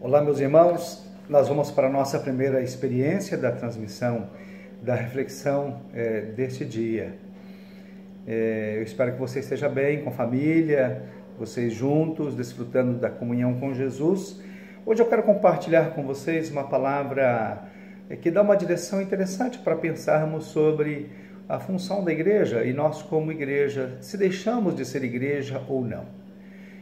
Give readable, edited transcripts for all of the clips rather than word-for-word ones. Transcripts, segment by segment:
Olá, meus irmãos, nós vamos para a nossa primeira experiência da transmissão, da reflexão deste dia. Eu espero que você esteja bem, com família, vocês juntos, desfrutando da comunhão com Jesus. Hoje eu quero compartilhar com vocês uma palavra que dá uma direção interessante para pensarmos sobre a função da igreja e nós como igreja, se deixamos de ser igreja ou não.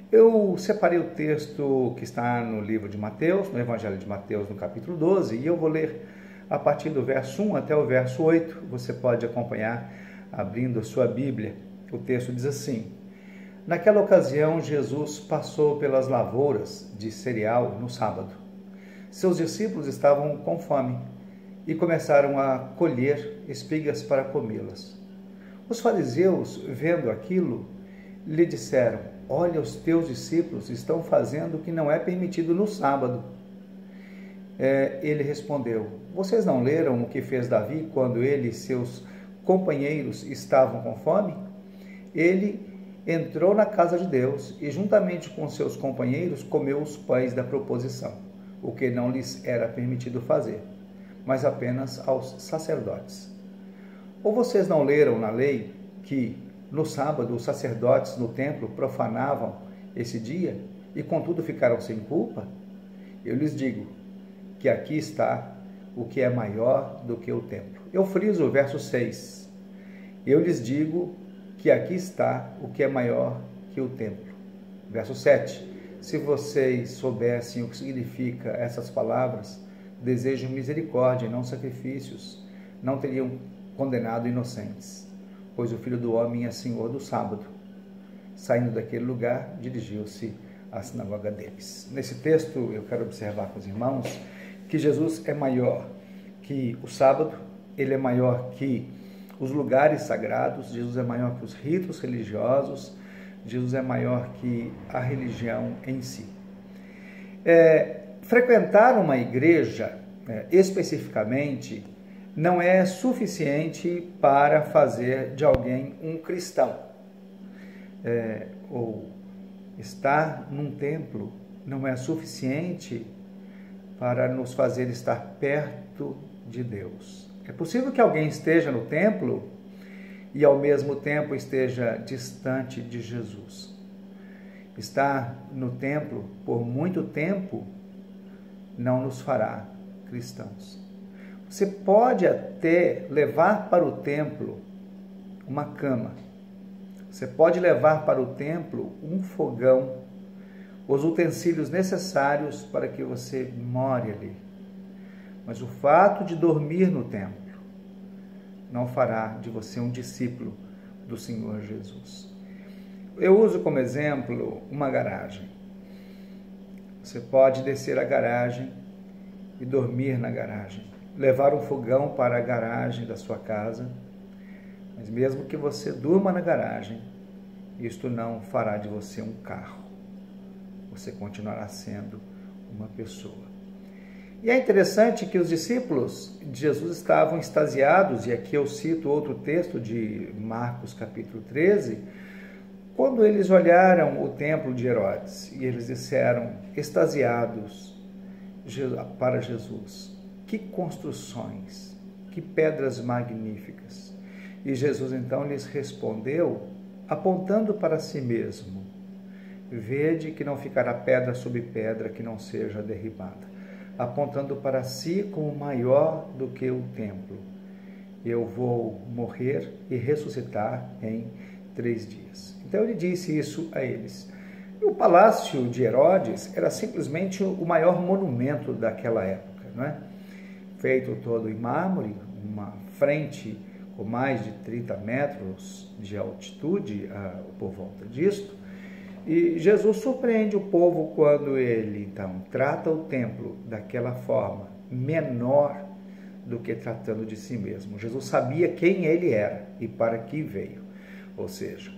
Eu separei o texto que está no livro de Mateus, no Evangelho de Mateus, no capítulo 12, e eu vou ler a partir do verso 1 até o verso 8. Você pode acompanhar abrindo a sua Bíblia. O texto diz assim: Naquela ocasião, Jesus passou pelas lavouras de cereal no sábado. Seus discípulos estavam com fome e começaram a colher espigas para comê-las. Os fariseus, vendo aquilo, lhe disseram: Olha, os teus discípulos estão fazendo o que não é permitido no sábado. Ele respondeu: Vocês não leram o que fez Davi quando ele e seus companheiros estavam com fome? Ele entrou na casa de Deus e, juntamente com seus companheiros, comeu os pães da proposição, o que não lhes era permitido fazer, mas apenas aos sacerdotes. Ou vocês não leram na lei que, no sábado, os sacerdotes no templo profanavam esse dia e, contudo, ficaram sem culpa? Eu lhes digo que aqui está o que é maior do que o templo. Eu friso o verso 6. Eu lhes digo que aqui está o que é maior que o templo. Verso 7. Se vocês soubessem o que significa essas palavras, desejo misericórdia e não sacrifícios, não teriam condenado inocentes. Pois o Filho do Homem é Senhor do sábado. Saindo daquele lugar, dirigiu-se à sinagoga deles. Nesse texto, eu quero observar com os irmãos que Jesus é maior que o sábado, ele é maior que os lugares sagrados, Jesus é maior que os ritos religiosos, Jesus é maior que a religião em si. Frequentar uma igreja, especificamente, não é suficiente para fazer de alguém um cristão. Ou estar num templo não é suficiente para nos fazer estar perto de Deus. É possível que alguém esteja no templo e ao mesmo tempo esteja distante de Jesus. Estar no templo por muito tempo não nos fará cristãos. Você pode até levar para o templo uma cama. Você pode levar para o templo um fogão, os utensílios necessários para que você more ali. Mas o fato de dormir no templo não fará de você um discípulo do Senhor Jesus. Eu uso como exemplo uma garagem. Você pode descer a garagem e dormir na garagem. Levar um fogão para a garagem da sua casa, mas mesmo que você durma na garagem, isto não fará de você um carro. Você continuará sendo uma pessoa. E é interessante que os discípulos de Jesus estavam extasiados, e aqui eu cito outro texto de Marcos capítulo 13, quando eles olharam o templo de Herodes, e eles disseram, extasiados para Jesus: Que construções, que pedras magníficas. E Jesus então lhes respondeu, apontando para si mesmo: Vede que não ficará pedra sobre pedra que não seja derribada. Apontando para si como maior do que o templo. Eu vou morrer e ressuscitar em 3 dias. Então ele disse isso a eles. E o palácio de Herodes era simplesmente o maior monumento daquela época, não é? Feito todo em mármore, uma frente com mais de 30 metros de altitude por volta disto. E Jesus surpreende o povo quando ele, então, trata o templo daquela forma, menor do que tratando de si mesmo. Jesus sabia quem ele era e para que veio. Ou seja,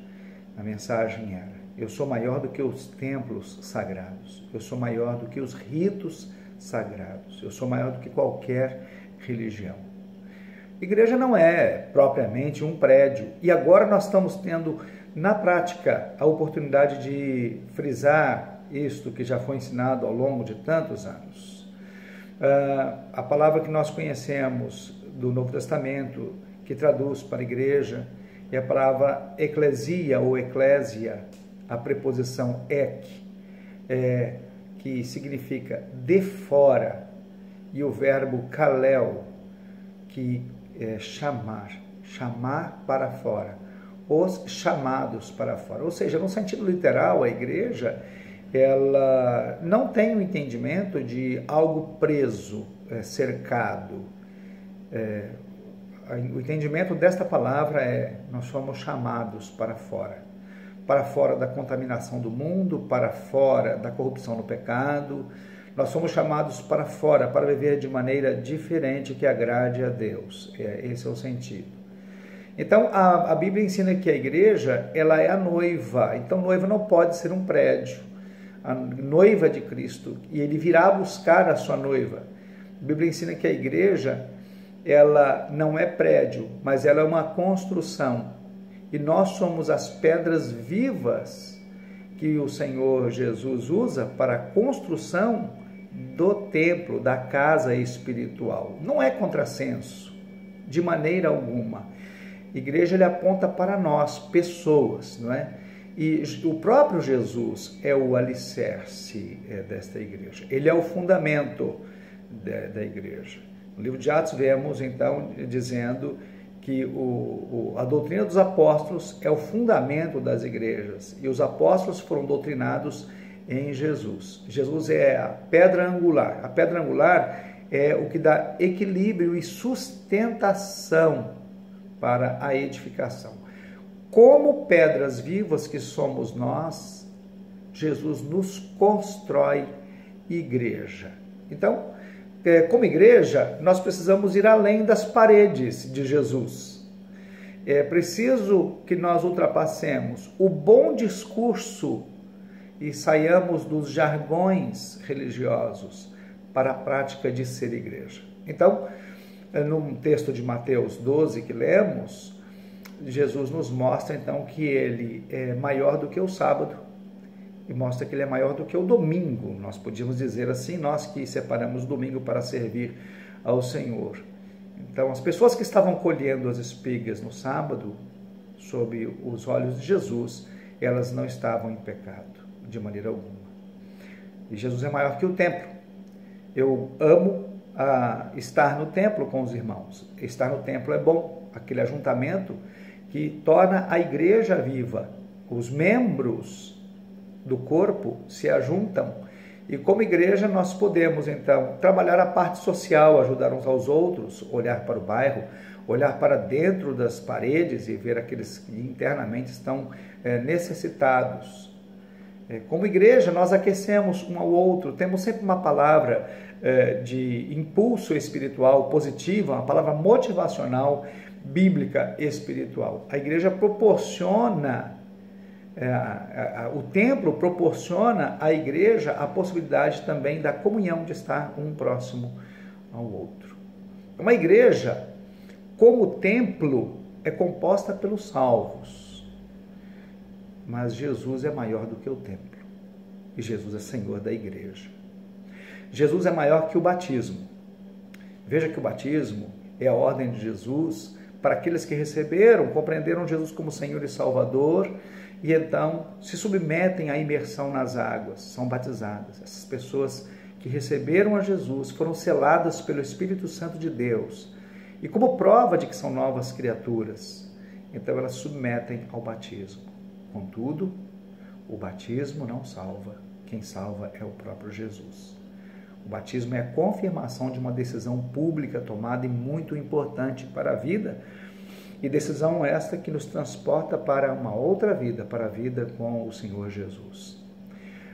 a mensagem era: eu sou maior do que os templos sagrados, eu sou maior do que os ritos sagrados, eu sou maior do que qualquer religião. Igreja não é propriamente um prédio, e agora nós estamos tendo, na prática, a oportunidade de frisar isto que já foi ensinado ao longo de tantos anos. A palavra que nós conhecemos do Novo Testamento, que traduz para a igreja, é a palavra eclesia ou eclésia, a preposição ek, que significa de fora, e o verbo kalel, que é chamar para fora, os chamados para fora. Ou seja, no sentido literal, a igreja, ela não tem o entendimento de algo preso, cercado. O entendimento desta palavra é: nós somos chamados para fora da contaminação do mundo, para fora da corrupção no pecado. Nós somos chamados para fora, para viver de maneira diferente que agrade a Deus. Esse é o sentido. Então, a Bíblia ensina que a igreja, ela é a noiva. Então, noiva não pode ser um prédio. A noiva de Cristo, e ele virá buscar a sua noiva. A Bíblia ensina que a igreja, ela não é prédio, mas ela é uma construção. E nós somos as pedras vivas que o Senhor Jesus usa para a construção do templo, da casa espiritual. Não é contrassenso, de maneira alguma. Igreja, ele aponta para nós, pessoas, não é? E o próprio Jesus é o alicerce desta igreja. Ele é o fundamento da igreja. No livro de Atos vemos, então, dizendo que a doutrina dos apóstolos é o fundamento das igrejas. E os apóstolos foram doutrinados em Jesus. Jesus é a pedra angular. A pedra angular é o que dá equilíbrio e sustentação para a edificação. Como pedras vivas que somos nós, Jesus nos constrói igreja. Então, como igreja, nós precisamos ir além das paredes de Jesus. É preciso que nós ultrapassemos o bom discurso e saiamos dos jargões religiosos para a prática de ser igreja. Então, no texto de Mateus 12 que lemos, Jesus nos mostra então que ele é maior do que o sábado e mostra que ele é maior do que o domingo. Nós podíamos dizer assim, nós que separamos o domingo para servir ao Senhor. Então, as pessoas que estavam colhendo as espigas no sábado, sob os olhos de Jesus, elas não estavam em pecado, de maneira alguma. E Jesus é maior que o templo. Eu amo estar no templo com os irmãos. Estar no templo é bom, aquele ajuntamento que torna a igreja viva. Os membros do corpo se ajuntam e como igreja nós podemos então trabalhar a parte social, ajudar uns aos outros, olhar para o bairro, olhar para dentro das paredes e ver aqueles que internamente estão necessitados. Como igreja nós aquecemos um ao outro, temos sempre uma palavra de impulso espiritual positiva, uma palavra motivacional bíblica espiritual. A igreja proporciona, o templo proporciona à igreja a possibilidade também da comunhão, de estar um próximo ao outro. Uma igreja, como templo, é composta pelos salvos, mas Jesus é maior do que o templo e Jesus é Senhor da igreja. Jesus é maior que o batismo. Veja que o batismo é a ordem de Jesus para aqueles que receberam, compreenderam Jesus como Senhor e Salvador e então se submetem à imersão nas águas, são batizadas. Essas pessoas que receberam a Jesus foram seladas pelo Espírito Santo de Deus e como prova de que são novas criaturas, então elas se submetem ao batismo. Contudo, o batismo não salva. Quem salva é o próprio Jesus. O batismo é a confirmação de uma decisão pública tomada e muito importante para a vida, e decisão esta que nos transporta para uma outra vida, para a vida com o Senhor Jesus.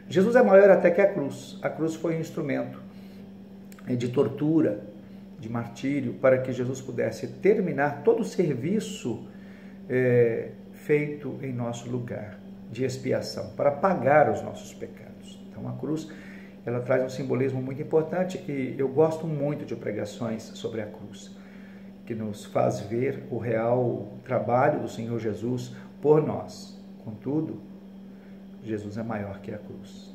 Jesus é maior até que a cruz. A cruz foi um instrumento de tortura, de martírio, para que Jesus pudesse terminar todo o serviço feito em nosso lugar, de expiação, para pagar os nossos pecados. Então a cruz, ela traz um simbolismo muito importante e eu gosto muito de pregações sobre a cruz, que nos faz ver o real trabalho do Senhor Jesus por nós. Contudo, Jesus é maior que a cruz.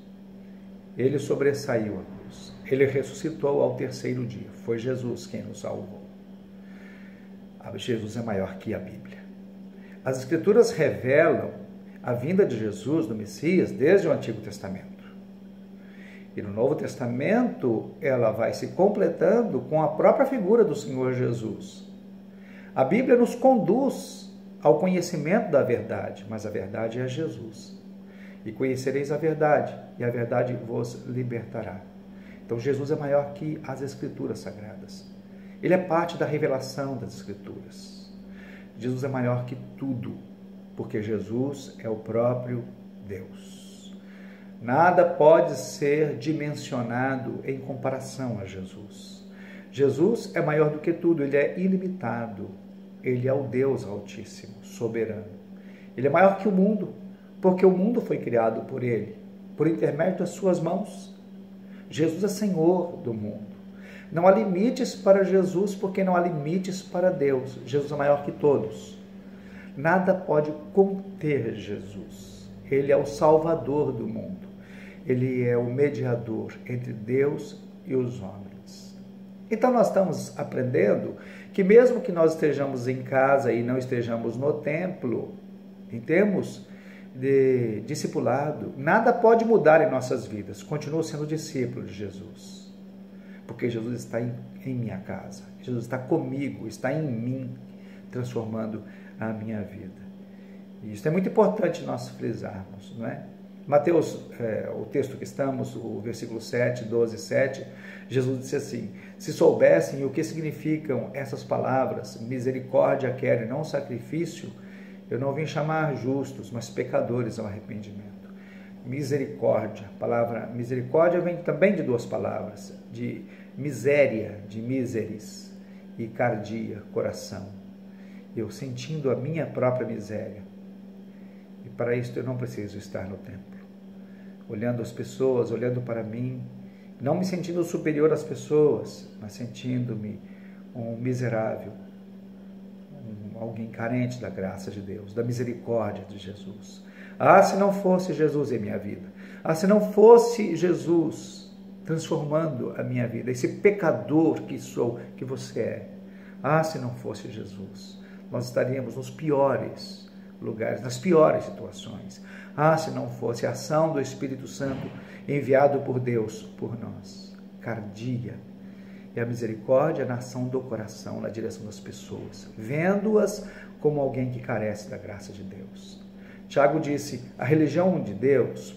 Ele sobressaiu a cruz. Ele ressuscitou ao terceiro dia. Foi Jesus quem nos salvou. Jesus é maior que a Bíblia. As Escrituras revelam a vinda de Jesus, do Messias, desde o Antigo Testamento. E no Novo Testamento, ela vai se completando com a própria figura do Senhor Jesus. A Bíblia nos conduz ao conhecimento da verdade, mas a verdade é Jesus. E conhecereis a verdade, e a verdade vos libertará. Então Jesus é maior que as Escrituras Sagradas. Ele é parte da revelação das Escrituras. Jesus é maior que tudo, porque Jesus é o próprio Deus. Nada pode ser dimensionado em comparação a Jesus. Jesus é maior do que tudo, ele é ilimitado. Ele é o Deus Altíssimo, soberano. Ele é maior que o mundo, porque o mundo foi criado por ele, por intermédio das suas mãos. Jesus é Senhor do mundo. Não há limites para Jesus, porque não há limites para Deus. Jesus é maior que todos. Nada pode conter Jesus. Ele é o Salvador do mundo. Ele é o mediador entre Deus e os homens. Então nós estamos aprendendo que mesmo que nós estejamos em casa e não estejamos no templo, em termos de discipulado, nada pode mudar em nossas vidas. Continuo sendo discípulo de Jesus. Porque Jesus está em minha casa, Jesus está comigo, está em mim, transformando a minha vida. E isso é muito importante nós frisarmos, não é? Mateus, o texto que estamos, o versículo 7, 12, 7, Jesus disse assim: se soubessem o que significam essas palavras, misericórdia quero e não sacrifício, eu não vim chamar justos, mas pecadores ao arrependimento. Misericórdia, a palavra misericórdia vem também de duas palavras, de miséria, de miseris, e cardia, coração. Eu sentindo a minha própria miséria. E para isso eu não preciso estar no templo. Olhando as pessoas, olhando para mim, não me sentindo superior às pessoas, mas sentindo-me um miserável, alguém carente da graça de Deus, da misericórdia de Jesus. Ah, se não fosse Jesus em minha vida. Ah, se não fosse Jesus transformando a minha vida, esse pecador que sou, que você é. Ah, se não fosse Jesus, nós estaríamos nos piores lugares, nas piores situações. Ah, se não fosse a ação do Espírito Santo enviado por Deus por nós. Cardia. E a misericórdia na ação do coração, na direção das pessoas, vendo-as como alguém que carece da graça de Deus. Tiago disse: a religião de Deus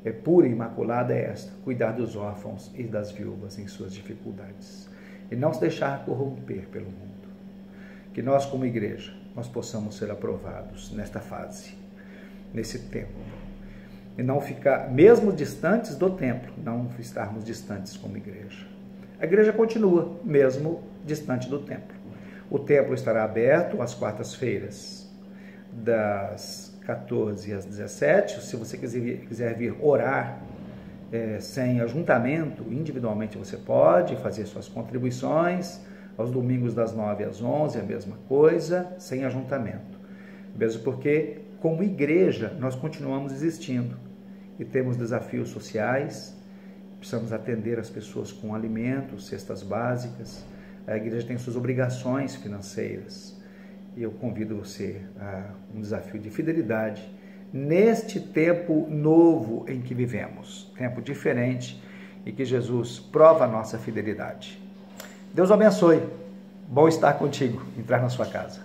é pura e imaculada é esta, cuidar dos órfãos e das viúvas em suas dificuldades, e não se deixar corromper pelo mundo. Que nós, como igreja, nós possamos ser aprovados nesta fase, nesse tempo, e não ficar, mesmo distantes do templo, não estarmos distantes como igreja. A igreja continua, mesmo distante do templo. O templo estará aberto às quartas-feiras, das 14 às 17. Se você quiser vir orar sem ajuntamento, individualmente você pode fazer suas contribuições. Aos domingos das 9 às 11, a mesma coisa, sem ajuntamento. Mesmo porque, como igreja, nós continuamos existindo e temos desafios sociais, precisamos atender as pessoas com alimentos, cestas básicas. A igreja tem suas obrigações financeiras. E eu convido você a um desafio de fidelidade neste tempo novo em que vivemos. Tempo diferente e que Jesus prova a nossa fidelidade. Deus abençoe. Bom estar contigo, entrar na sua casa.